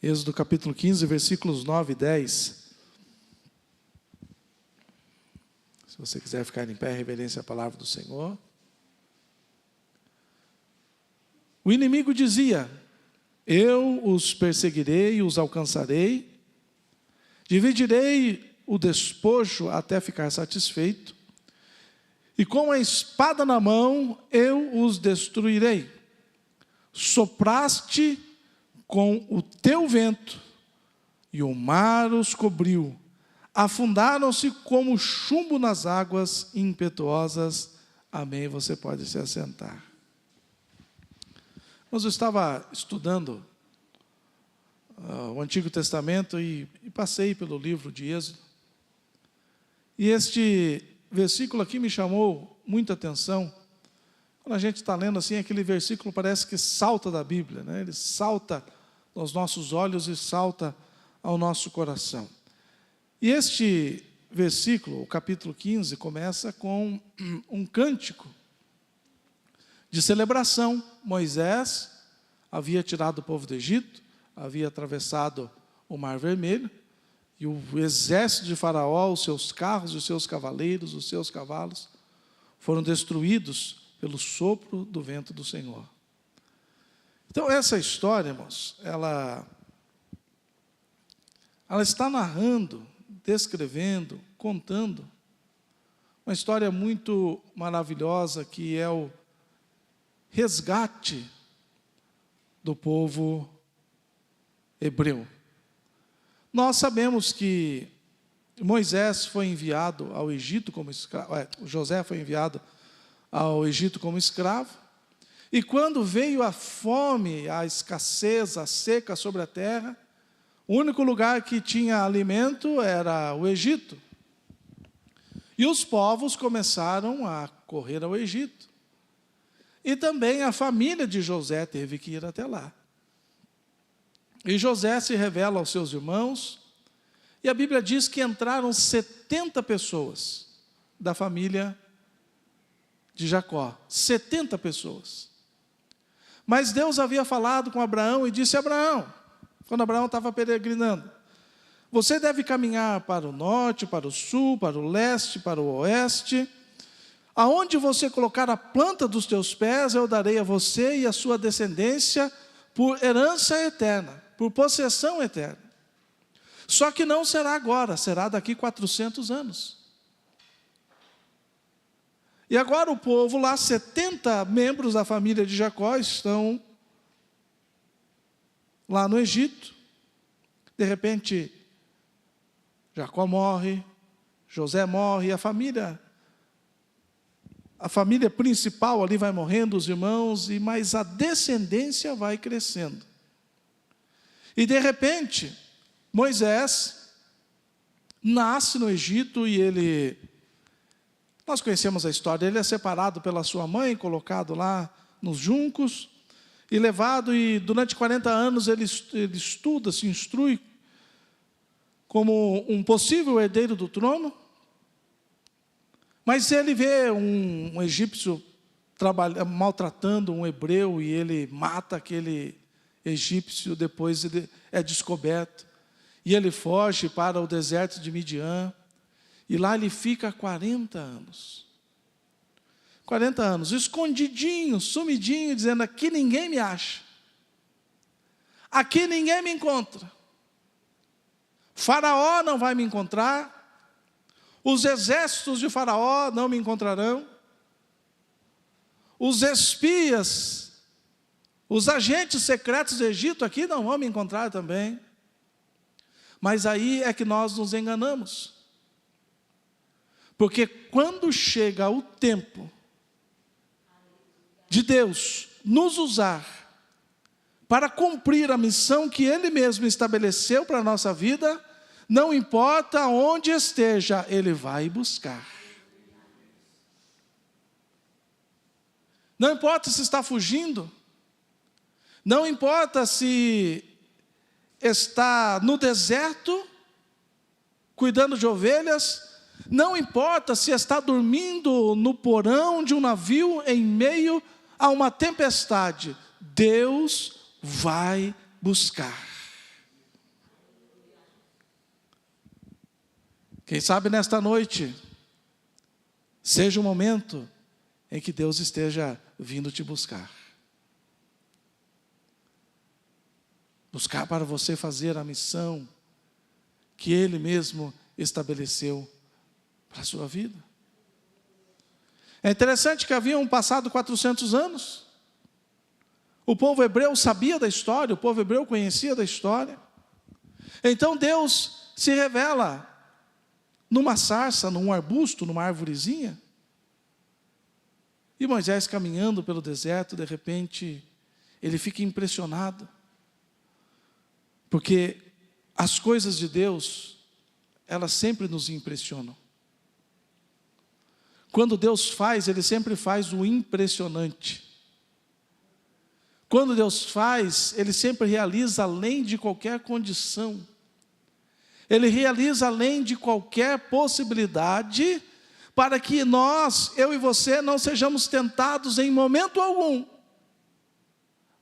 Êxodo capítulo 15, versículos 9 e 10. Se você quiser ficar em pé, reverência à palavra do Senhor. O inimigo dizia: eu os perseguirei e os alcançarei, dividirei o despojo até ficar satisfeito, e com a espada na mão eu os destruirei. Sopraste com o teu vento, e o mar os cobriu. Afundaram-se como chumbo nas águas impetuosas. Amém. Você pode se assentar. Mas eu estava estudando o Antigo Testamento e passei pelo livro de Êxodo. E este versículo aqui me chamou muita atenção. Quando a gente está lendo assim, aquele versículo parece que salta da Bíblia, né? Ele salta aos nossos olhos e salta ao nosso coração. E este versículo, o capítulo 15, começa com um cântico de celebração. Moisés havia tirado o povo do Egito, havia atravessado o Mar Vermelho, e o exército de Faraó, os seus carros, os seus cavaleiros, os seus cavalos, foram destruídos pelo sopro do vento do Senhor. Então essa história, irmãos, ela está narrando, descrevendo, contando uma história muito maravilhosa, que é o resgate do povo hebreu. Nós sabemos que Moisés foi enviado ao Egito como escravo, José foi enviado ao Egito como escravo, e quando veio a fome, a escassez, a seca sobre a terra, o único lugar que tinha alimento era o Egito. E os povos começaram a correr ao Egito. E também a família de José teve que ir até lá. E José se revela aos seus irmãos, e a Bíblia diz que entraram 70 pessoas da família de Jacó. 70 pessoas. Mas Deus havia falado com Abraão e disse: Abraão, quando Abraão estava peregrinando, você deve caminhar para o norte, para o sul, para o leste, para o oeste. Aonde você colocar a planta dos teus pés, eu darei a você e a sua descendência por herança eterna, por possessão eterna. Só que não será agora, será daqui 400 anos. E agora o povo lá, 70 membros da família de Jacó, estão lá no Egito. De repente, Jacó morre, José morre, a família principal ali vai morrendo, os irmãos, mas a descendência vai crescendo. E de repente, Moisés nasce no Egito e nós conhecemos a história, ele é separado pela sua mãe, colocado lá nos juncos, e levado, e durante 40 anos ele estuda, se instrui, como um possível herdeiro do trono. Mas ele vê um egípcio maltratando um hebreu, e ele mata aquele egípcio, depois ele é descoberto, e ele foge para o deserto de Midian, e lá ele fica 40 anos. 40 anos, escondidinho, sumidinho, dizendo: aqui ninguém me acha, aqui ninguém me encontra, Faraó não vai me encontrar, os exércitos de Faraó não me encontrarão, os espias, os agentes secretos do Egito aqui não vão me encontrar também. Mas aí é que nós nos enganamos, porque quando chega o tempo de Deus nos usar para cumprir a missão que Ele mesmo estabeleceu para a nossa vida, não importa onde esteja, Ele vai buscar. Não importa se está fugindo, não importa se está no deserto, cuidando de ovelhas, não importa se está dormindo no porão de um navio em meio a uma tempestade, Deus vai buscar. Quem sabe nesta noite seja o momento em que Deus esteja vindo te buscar. Buscar para você fazer a missão que Ele mesmo estabeleceu para a sua vida. É interessante que haviam passado 400 anos. O povo hebreu sabia da história, o povo hebreu conhecia da história. Então Deus se revela numa sarça, num arbusto, numa arvorezinha. E Moisés caminhando pelo deserto, de repente, ele fica impressionado. Porque as coisas de Deus, elas sempre nos impressionam. Quando Deus faz, Ele sempre faz o impressionante. Quando Deus faz, Ele sempre realiza além de qualquer condição. Ele realiza além de qualquer possibilidade, para que nós, eu e você, não sejamos tentados em momento algum,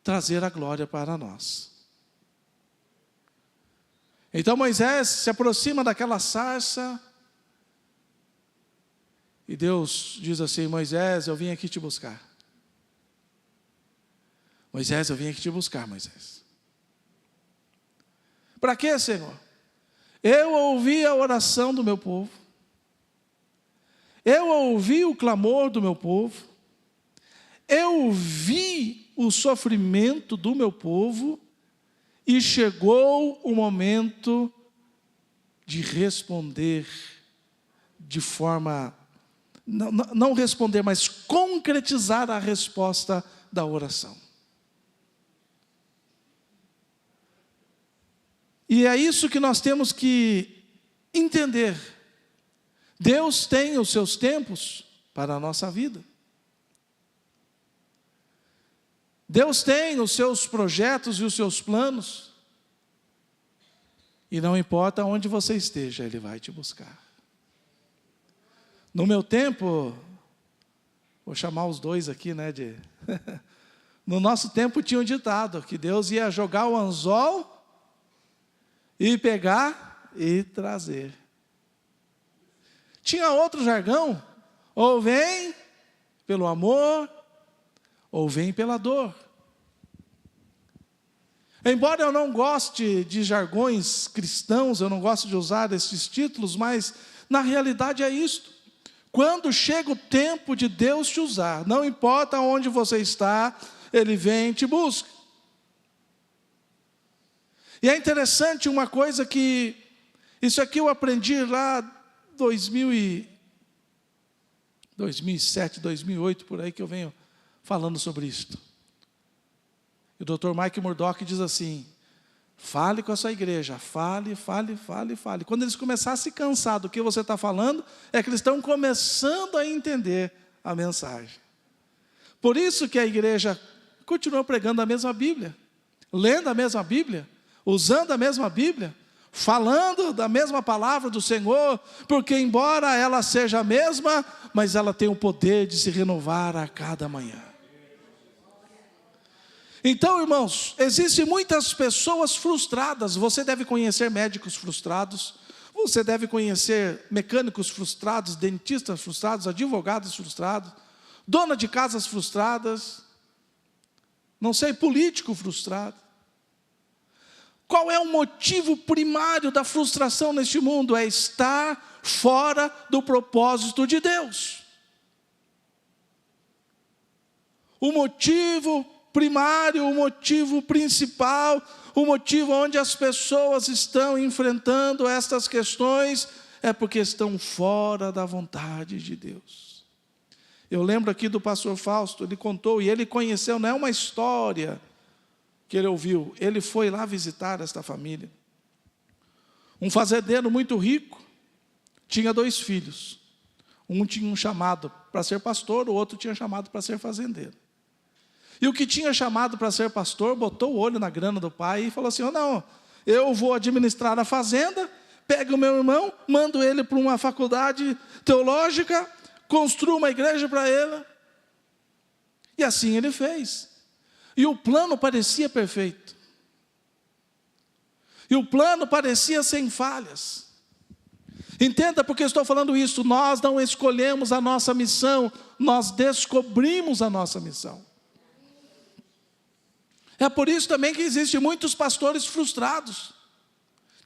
trazer a glória para nós. Então Moisés se aproxima daquela sarça, e Deus diz assim: Moisés, eu vim aqui te buscar. Moisés, eu vim aqui te buscar, Moisés. Para quê, Senhor? Eu ouvi a oração do meu povo. Eu ouvi o clamor do meu povo. Eu vi o sofrimento do meu povo. E chegou o momento de responder de forma... Não responder, mas concretizar a resposta da oração. E é isso que nós temos que entender. Deus tem os seus tempos para a nossa vida. Deus tem os seus projetos e os seus planos. E não importa onde você esteja, Ele vai te buscar. No meu tempo, vou chamar os dois aqui, né? No nosso tempo tinha um ditado, que Deus ia jogar o anzol e pegar e trazer. Tinha outro jargão, ou vem pelo amor, ou vem pela dor. Embora eu não goste de jargões cristãos, eu não gosto de usar esses títulos, mas na realidade é isto. Quando chega o tempo de Deus te usar, não importa onde você está, Ele vem e te busca. E é interessante uma coisa que, isso aqui eu aprendi lá em 2007, 2008, por aí que eu venho falando sobre isto. E o Dr. Mike Murdock diz assim: fale com a sua igreja, fale. Quando eles começarem a se cansar do que você está falando, é que eles estão começando a entender a mensagem. Por isso que a igreja continua pregando a mesma Bíblia, lendo a mesma Bíblia, usando a mesma Bíblia, falando da mesma palavra do Senhor, porque embora ela seja a mesma, mas ela tem o poder de se renovar a cada manhã. Então, irmãos, existem muitas pessoas frustradas. Você deve conhecer médicos frustrados, você deve conhecer mecânicos frustrados, dentistas frustrados, advogados frustrados, dona de casas frustradas, não sei, político frustrado. Qual é o motivo primário da frustração neste mundo? É estar fora do propósito de Deus. O motivo primário, o motivo principal, o motivo onde as pessoas estão enfrentando estas questões é porque estão fora da vontade de Deus. Eu lembro aqui do pastor Fausto, ele contou, e ele conheceu, não é uma história que ele ouviu, ele foi lá visitar esta família. Um fazendeiro muito rico, tinha 2 filhos. Um tinha um chamado para ser pastor, o outro tinha chamado para ser fazendeiro. E o que tinha chamado para ser pastor, botou o olho na grana do pai e falou assim: oh, não, eu vou administrar a fazenda, pego o meu irmão, mando ele para uma faculdade teológica, construo uma igreja para ele. E assim ele fez. E o plano parecia perfeito. E o plano parecia sem falhas. Entenda porque eu estou falando isso. Nós não escolhemos a nossa missão, nós descobrimos a nossa missão. É por isso também que existem muitos pastores frustrados.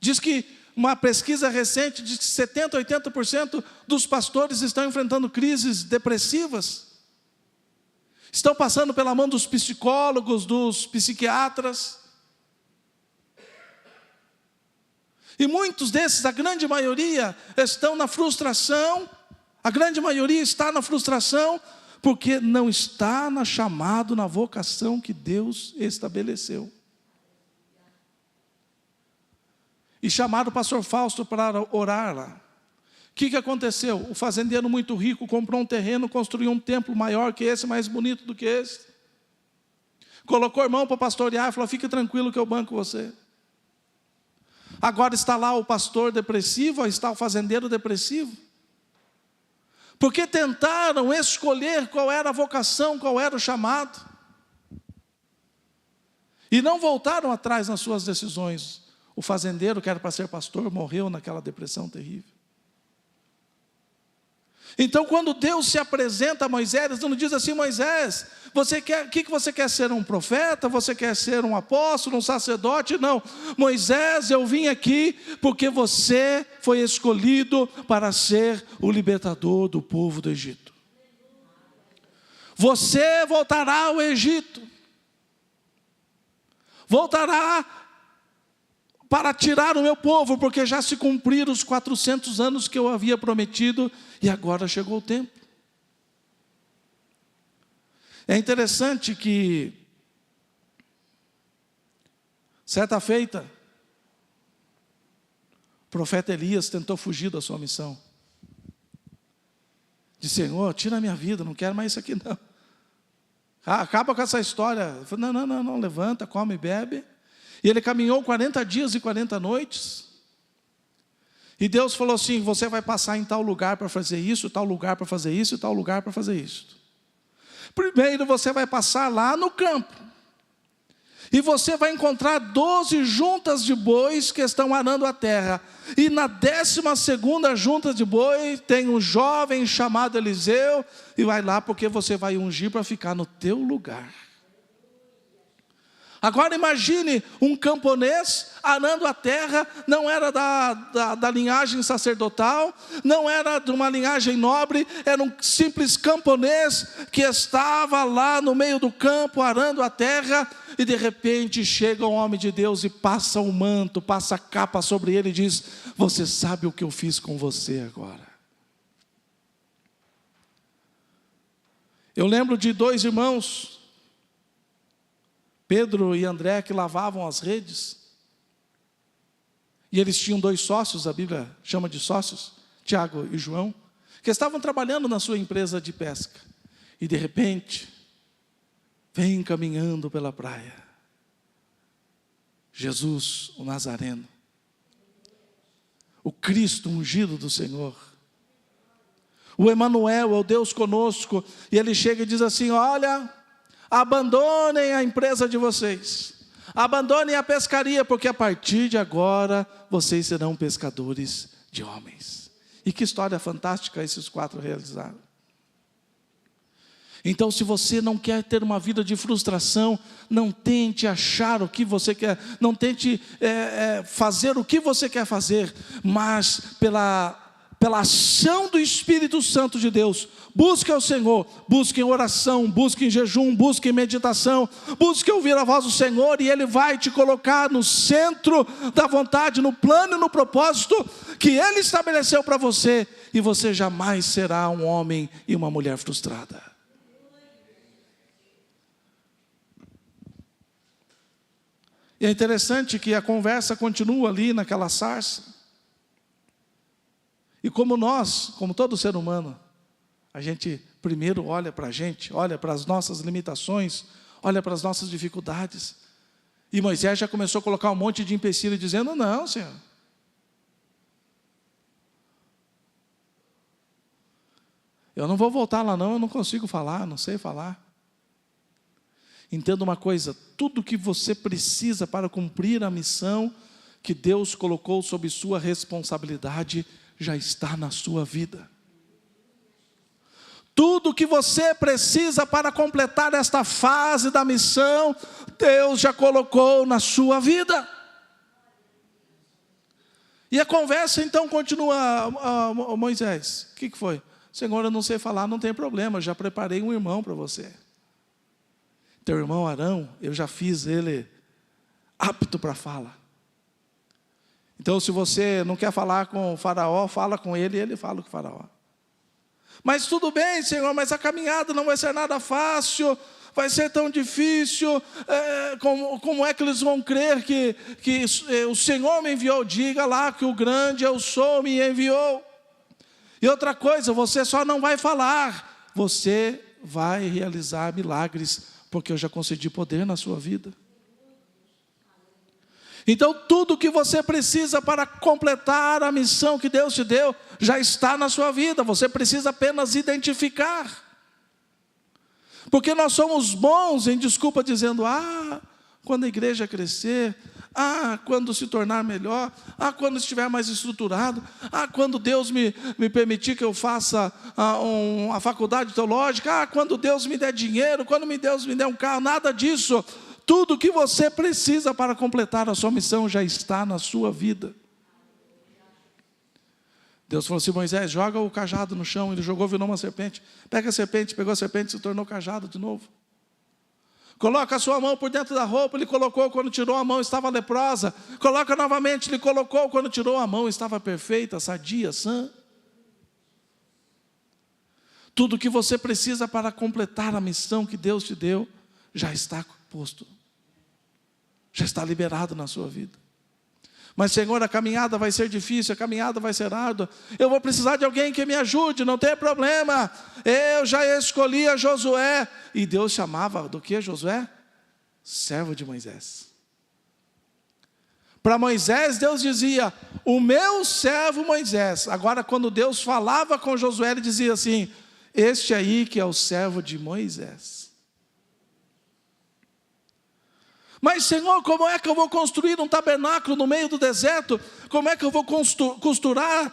Diz que uma pesquisa recente diz que 70%, 80% dos pastores estão enfrentando crises depressivas. Estão passando pela mão dos psicólogos, dos psiquiatras. E muitos desses, a grande maioria, estão na frustração. A grande maioria está na frustração porque não está na chamado, na vocação que Deus estabeleceu. E chamaram o pastor Fausto para orar lá. O que aconteceu? O fazendeiro muito rico comprou um terreno, construiu um templo maior que esse, mais bonito do que esse. Colocou o irmão para pastorear e falou: fique tranquilo que eu banco você. Agora está lá o pastor depressivo, está o fazendeiro depressivo. Porque tentaram escolher qual era a vocação, qual era o chamado. E não voltaram atrás nas suas decisões. O fazendeiro, que era para ser pastor, morreu naquela depressão terrível. Então, quando Deus se apresenta a Moisés, Deus não diz assim: Moisés, o que você quer ser? Um profeta? Você quer ser um apóstolo, um sacerdote? Não. Moisés, eu vim aqui porque você foi escolhido para ser o libertador do povo do Egito. Você voltará ao Egito. Voltará para tirar o meu povo, porque já se cumpriram os 400 anos que eu havia prometido, e agora chegou o tempo. É interessante que, certa feita, o profeta Elias tentou fugir da sua missão. Disse: Senhor, tira a minha vida, não quero mais isso aqui não. Acaba com essa história. Não, levanta, come e bebe. E ele caminhou 40 dias e 40 noites. E Deus falou assim: você vai passar em tal lugar para fazer isso, tal lugar para fazer isso, e tal lugar para fazer isso. Primeiro você vai passar lá no campo. E você vai encontrar 12 juntas de bois que estão arando a terra. E na 12ª junta de boi tem um jovem chamado Eliseu. E vai lá porque você vai ungir para ficar no teu lugar. Agora imagine um camponês arando a terra, não era da linhagem sacerdotal, não era de uma linhagem nobre, era um simples camponês que estava lá no meio do campo arando a terra, e de repente chega um homem de Deus e passa o manto, passa a capa sobre ele e diz: você sabe o que eu fiz com você agora? Eu lembro de 2 irmãos, Pedro e André, que lavavam as redes. E eles tinham 2 sócios, a Bíblia chama de sócios, Tiago e João, que estavam trabalhando na sua empresa de pesca. E de repente, vem caminhando pela praia Jesus, o Nazareno, o Cristo ungido do Senhor, o Emanuel, é o Deus conosco. E ele chega e diz assim: olha, abandonem a empresa de vocês, abandonem a pescaria, porque a partir de agora vocês serão pescadores de homens. E que história fantástica esses 4 realizaram. Então, se você não quer ter uma vida de frustração, não tente achar o que você quer, não tente fazer o que você quer fazer, mas pela ação do Espírito Santo de Deus, busque ao Senhor, busque em oração, busque em jejum, busque em meditação, busque ouvir a voz do Senhor, e Ele vai te colocar no centro da vontade, no plano e no propósito que Ele estabeleceu para você, e você jamais será um homem e uma mulher frustrada. E é interessante que a conversa continua ali naquela sarça. E como nós, como todo ser humano, a gente primeiro olha para a gente, olha para as nossas limitações, olha para as nossas dificuldades. E Moisés já começou a colocar um monte de empecilho, dizendo: não, Senhor. Eu não vou voltar lá não, eu não consigo falar, não sei falar. Entenda uma coisa: tudo que você precisa para cumprir a missão que Deus colocou sob sua responsabilidade, já está na sua vida. Tudo que você precisa para completar esta fase da missão, Deus já colocou na sua vida. E a conversa então continua, Moisés, o que foi? Senhor, eu não sei falar, não tem problema, eu já preparei um irmão para você. Teu irmão Arão, eu já fiz ele apto para fala. Então se você não quer falar com o faraó, fala com ele e ele fala com o faraó. Mas tudo bem, Senhor, mas a caminhada não vai ser nada fácil, vai ser tão difícil, como é que eles vão crer que o Senhor me enviou? Diga lá que o grande eu sou me enviou. E outra coisa, você só não vai falar, você vai realizar milagres, porque eu já concedi poder na sua vida. Então tudo que você precisa para completar a missão que Deus te deu, já está na sua vida, você precisa apenas identificar. Porque nós somos bons em desculpa dizendo, quando a igreja crescer, quando se tornar melhor, quando estiver mais estruturado, quando Deus me permitir que eu faça a faculdade teológica, quando Deus me der dinheiro, quando Deus me der um carro, nada disso. Tudo que você precisa para completar a sua missão já está na sua vida. Deus falou assim, Moisés, joga o cajado no chão. Ele jogou, virou uma serpente. Pega a serpente, pegou a serpente e se tornou cajado de novo. Coloca a sua mão por dentro da roupa. Ele colocou, quando tirou a mão estava leprosa. Coloca novamente, ele colocou, quando tirou a mão estava perfeita, sadia, sã. Tudo que você precisa para completar a missão que Deus te deu, já está posto. Já está liberado na sua vida. Mas Senhor, a caminhada vai ser difícil, a caminhada vai ser árdua. Eu vou precisar de alguém que me ajude, não tem problema. Eu já escolhi a Josué. E Deus chamava do que Josué? Servo de Moisés. Para Moisés, Deus dizia, o meu servo Moisés. Agora, quando Deus falava com Josué, ele dizia assim, este aí que é o servo de Moisés. Mas Senhor, como é que eu vou construir um tabernáculo no meio do deserto? Como é que eu vou costurar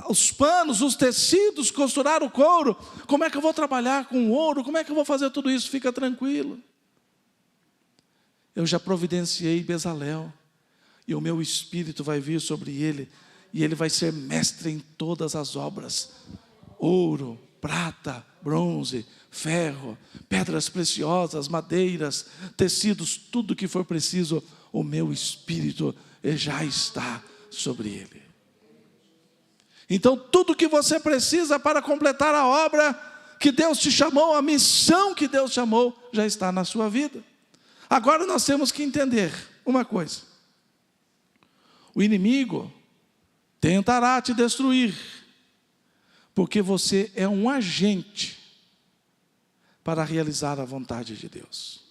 os panos, os tecidos, costurar o couro? Como é que eu vou trabalhar com ouro? Como é que eu vou fazer tudo isso? Fica tranquilo. Eu já providenciei Bezalel, e o meu espírito vai vir sobre ele, e ele vai ser mestre em todas as obras. Ouro, prata, bronze, ferro, pedras preciosas, madeiras, tecidos, tudo que for preciso, o meu espírito já está sobre ele. Então tudo que você precisa para completar a obra que Deus te chamou, a missão que Deus chamou, já está na sua vida. Agora nós temos que entender uma coisa. O inimigo tentará te destruir, porque você é um agente para realizar a vontade de Deus.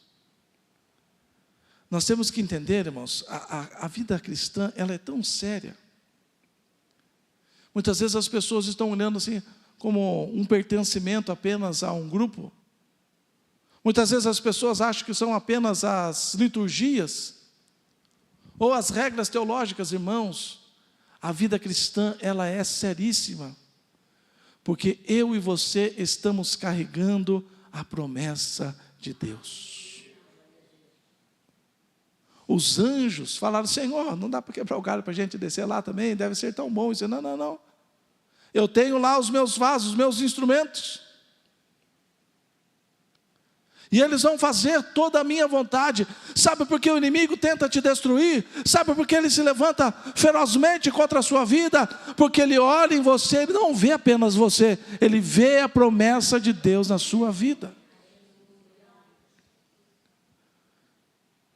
Nós temos que entender, irmãos, a vida cristã, ela é tão séria. Muitas vezes as pessoas estão olhando assim, como um pertencimento apenas a um grupo. Muitas vezes as pessoas acham que são apenas as liturgias, ou as regras teológicas, irmãos. A vida cristã, ela é seríssima, porque eu e você estamos carregando a promessa de Deus. Os anjos falaram, Senhor, não dá para quebrar o galho para a gente descer lá também, deve ser tão bom. Disse, não. Eu tenho lá os meus vasos, os meus instrumentos. E eles vão fazer toda a minha vontade. Sabe por que o inimigo tenta te destruir? Sabe por que ele se levanta ferozmente contra a sua vida? Porque ele olha em você, ele não vê apenas você, ele vê a promessa de Deus na sua vida.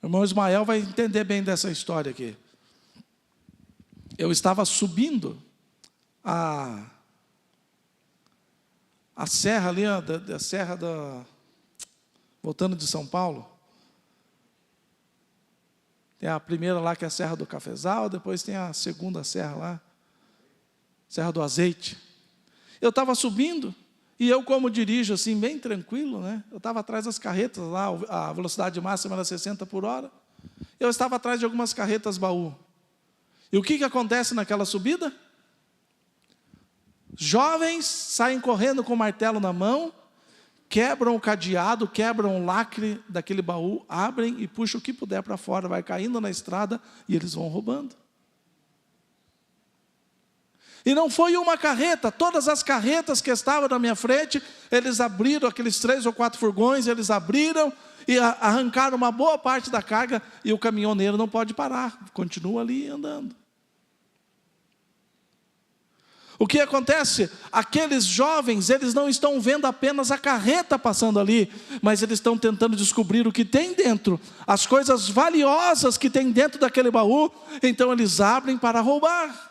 O irmão Ismael vai entender bem dessa história aqui. Eu estava subindo a serra ali, da serra da... voltando de São Paulo, tem a primeira lá que é a Serra do Cafezal, depois tem a segunda serra lá, Serra do Azeite. Eu estava subindo, e eu como dirijo assim, bem tranquilo, né? Eu estava atrás das carretas lá, a velocidade máxima era 60 por hora. Eu estava atrás de algumas carretas baú. E o que acontece naquela subida? Jovens saem correndo com o martelo na mão, quebram o cadeado, quebram o lacre daquele baú, abrem e puxam o que puder para fora, vai caindo na estrada e eles vão roubando. E não foi uma carreta, todas as carretas que estavam na minha frente, eles abriram aqueles 3 ou 4 furgões, eles abriram e arrancaram uma boa parte da carga, e o caminhoneiro não pode parar, continua ali andando. O que acontece? Aqueles jovens, eles não estão vendo apenas a carreta passando ali, mas eles estão tentando descobrir o que tem dentro, as coisas valiosas que tem dentro daquele baú, então eles abrem para roubar.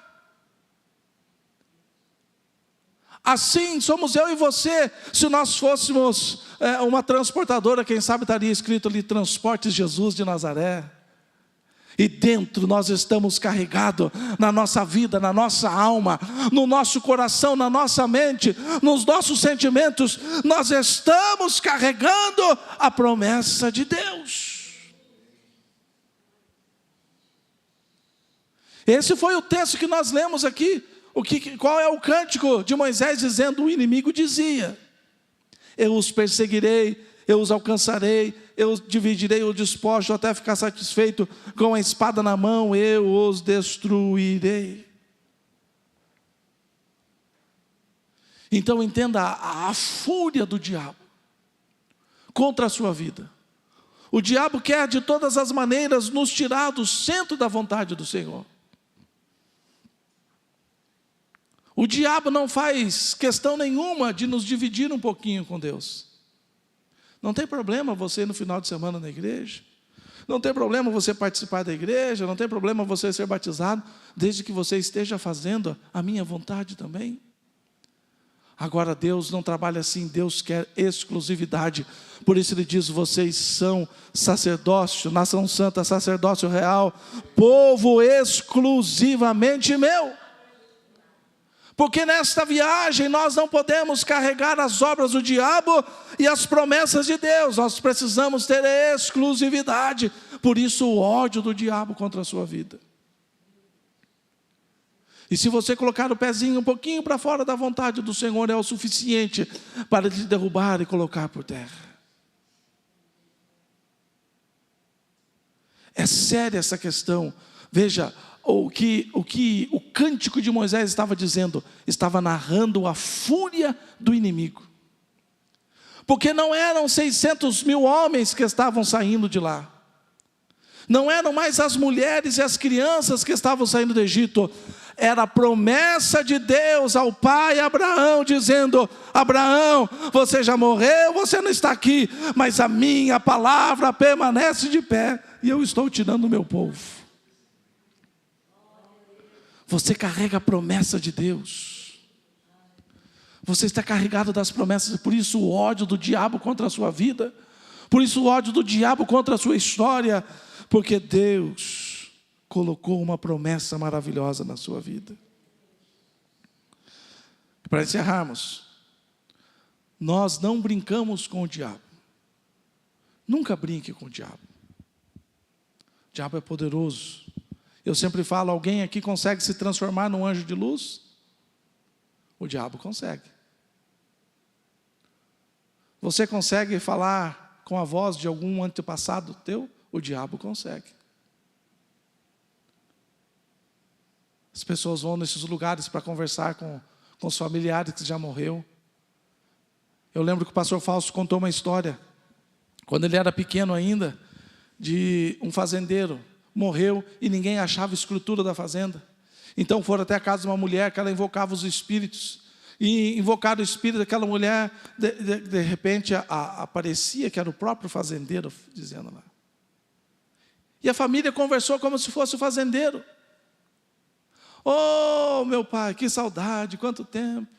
Assim somos eu e você. Se nós fôssemos uma transportadora, quem sabe estaria escrito ali, Transportes Jesus de Nazaré. E dentro nós estamos carregados, na nossa vida, na nossa alma, no nosso coração, na nossa mente, nos nossos sentimentos, nós estamos carregando a promessa de Deus. Esse foi o texto que nós lemos aqui. Qual é o cântico de Moisés dizendo? O inimigo dizia: eu os perseguirei, eu os alcançarei, eu dividirei o despojo até ficar satisfeito, com a espada na mão eu os destruirei. Então entenda a fúria do diabo contra a sua vida. O diabo quer de todas as maneiras nos tirar do centro da vontade do Senhor. O diabo não faz questão nenhuma de nos dividir um pouquinho com Deus. Não tem problema você ir no final de semana na igreja. Não tem problema você participar da igreja. Não tem problema você ser batizado, desde que você esteja fazendo a minha vontade também. Agora Deus não trabalha assim, Deus quer exclusividade. Por isso Ele diz: vocês são sacerdócio, nação santa, sacerdócio real, povo exclusivamente meu. Porque nesta viagem nós não podemos carregar as obras do diabo e as promessas de Deus. Nós precisamos ter exclusividade. Por isso o ódio do diabo contra a sua vida. E se você colocar o pezinho um pouquinho para fora da vontade do Senhor, é o suficiente para te derrubar e colocar por terra. É séria essa questão. Veja, o cântico de Moisés estava dizendo, estava narrando a fúria do inimigo. Porque não eram 600.000 homens que estavam saindo de lá. Não eram mais as mulheres e as crianças que estavam saindo do Egito. Era a promessa de Deus ao pai Abraão, dizendo: Abraão, você já morreu, você não está aqui, mas a minha palavra permanece de pé, e eu estou tirando o meu povo. Você carrega a promessa de Deus. Você está carregado das promessas. Por isso o ódio do diabo contra a sua vida. Por isso o ódio do diabo contra a sua história. Porque Deus colocou uma promessa maravilhosa na sua vida. Para encerrarmos, nós não brincamos com o diabo. Nunca brinque com o diabo. O diabo é poderoso. Eu sempre falo, alguém aqui consegue se transformar num anjo de luz? O diabo consegue. Você consegue falar com a voz de algum antepassado teu? O diabo consegue. As pessoas vão nesses lugares para conversar com os familiares que já morreu. Eu lembro que o pastor Fausto contou uma história, quando ele era pequeno ainda, de um fazendeiro. Morreu e ninguém achava a escritura da fazenda. Então foram até a casa de uma mulher que ela invocava os espíritos. E invocaram o espírito daquela mulher, de repente aparecia que era o próprio fazendeiro dizendo lá. E a família conversou como se fosse o fazendeiro. Oh, meu pai, que saudade, quanto tempo.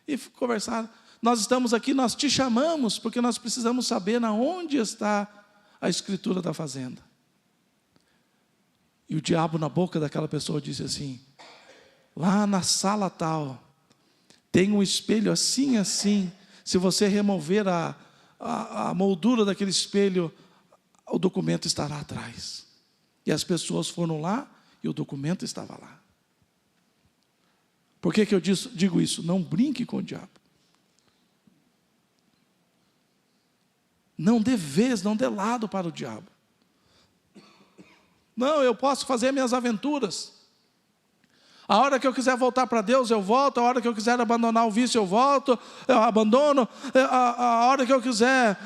E conversaram. Nós estamos aqui, nós te chamamos, porque nós precisamos saber onde está a escritura da fazenda. E o diabo na boca daquela pessoa disse assim: lá na sala tal, tem um espelho assim, assim. Se você remover a moldura daquele espelho, o documento estará atrás. E as pessoas foram lá e o documento estava lá. Por que eu digo isso? Não brinque com o diabo. Não dê vez, não dê lado para o diabo. Não, eu posso fazer minhas aventuras. A hora que eu quiser voltar para Deus, eu volto. A hora que eu quiser abandonar o vício, eu volto. Eu abandono. A hora que eu quiser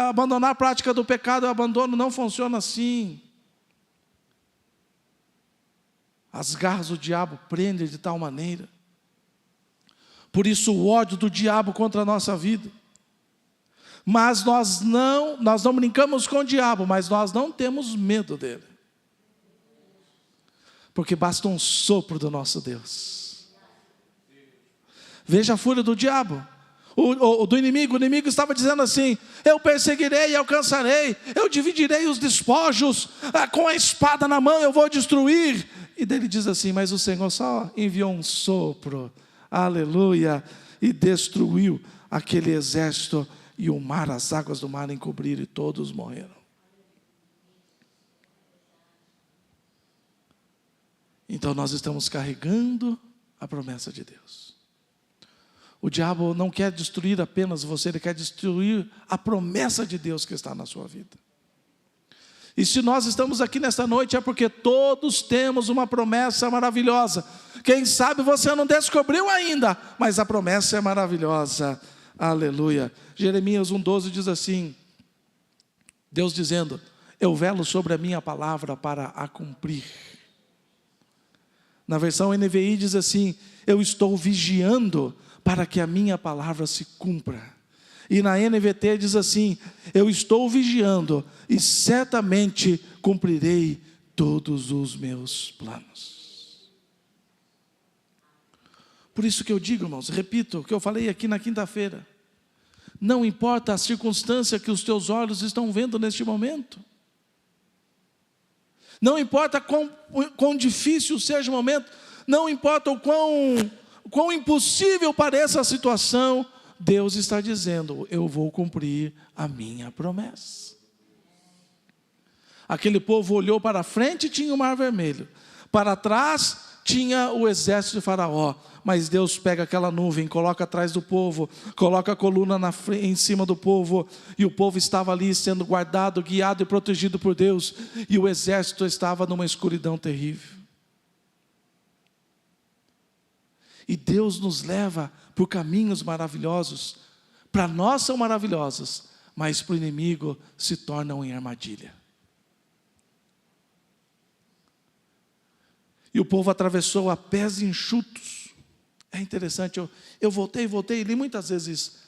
abandonar a prática do pecado, eu abandono. Não funciona assim. As garras do diabo prendem de tal maneira. Por isso o ódio do diabo contra a nossa vida. Mas nós não brincamos com o diabo, mas nós não temos medo dele. Porque basta um sopro do nosso Deus. Veja a fúria do diabo, do inimigo. O inimigo estava dizendo assim: eu perseguirei e alcançarei, eu dividirei os despojos, com a espada na mão eu vou destruir. E dele diz assim: mas o Senhor só enviou um sopro, aleluia, e destruiu aquele exército, e o mar, as águas do mar encobriram e todos morreram. Então nós estamos carregando a promessa de Deus. O diabo não quer destruir apenas você, ele quer destruir a promessa de Deus que está na sua vida. E se nós estamos aqui nesta noite é porque todos temos uma promessa maravilhosa. Quem sabe você não descobriu ainda, mas a promessa é maravilhosa. Aleluia. Jeremias 1,12 diz assim, Deus dizendo: eu velo sobre a minha palavra para a cumprir. Na versão NVI diz assim: eu estou vigiando para que a minha palavra se cumpra. E na NVT diz assim: eu estou vigiando e certamente cumprirei todos os meus planos. Por isso que eu digo, irmãos, repito o que eu falei aqui na quinta-feira: não importa a circunstância que os teus olhos estão vendo neste momento, não importa quão difícil seja o momento, não importa o quão impossível pareça a situação, Deus está dizendo: eu vou cumprir a minha promessa. Aquele povo olhou para frente e tinha o mar vermelho, para trás tinha o exército de Faraó, mas Deus pega aquela nuvem, coloca atrás do povo, coloca a coluna em cima do povo, e o povo estava ali sendo guardado, guiado e protegido por Deus, e o exército estava numa escuridão terrível. E Deus nos leva por caminhos maravilhosos. Para nós são maravilhosos, mas para o inimigo se tornam em armadilha. E o povo atravessou a pés enxutos. É interessante, eu voltei e li muitas vezes.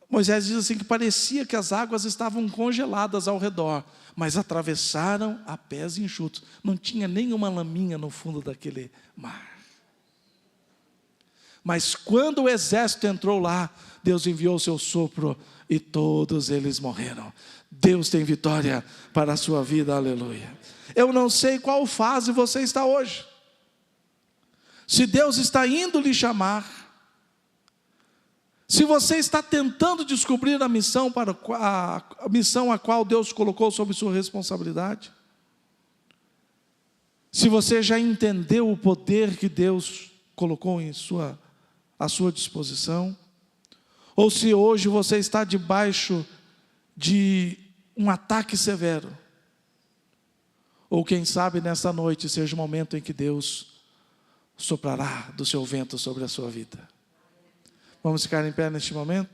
Moisés diz assim que parecia que as águas estavam congeladas ao redor, mas atravessaram a pés enxutos. Não tinha nenhuma laminha no fundo daquele mar. Mas quando o exército entrou lá, Deus enviou o seu sopro e todos eles morreram. Deus tem vitória para a sua vida, aleluia. Eu não sei qual fase você está hoje. Se Deus está indo lhe chamar, se você está tentando descobrir a missão a qual Deus colocou sob sua responsabilidade, se você já entendeu o poder que Deus colocou à sua disposição, ou se hoje você está debaixo de um ataque severo, ou quem sabe nessa noite seja o momento em que Deus soprará do seu vento sobre a sua vida. Vamos ficar em pé neste momento?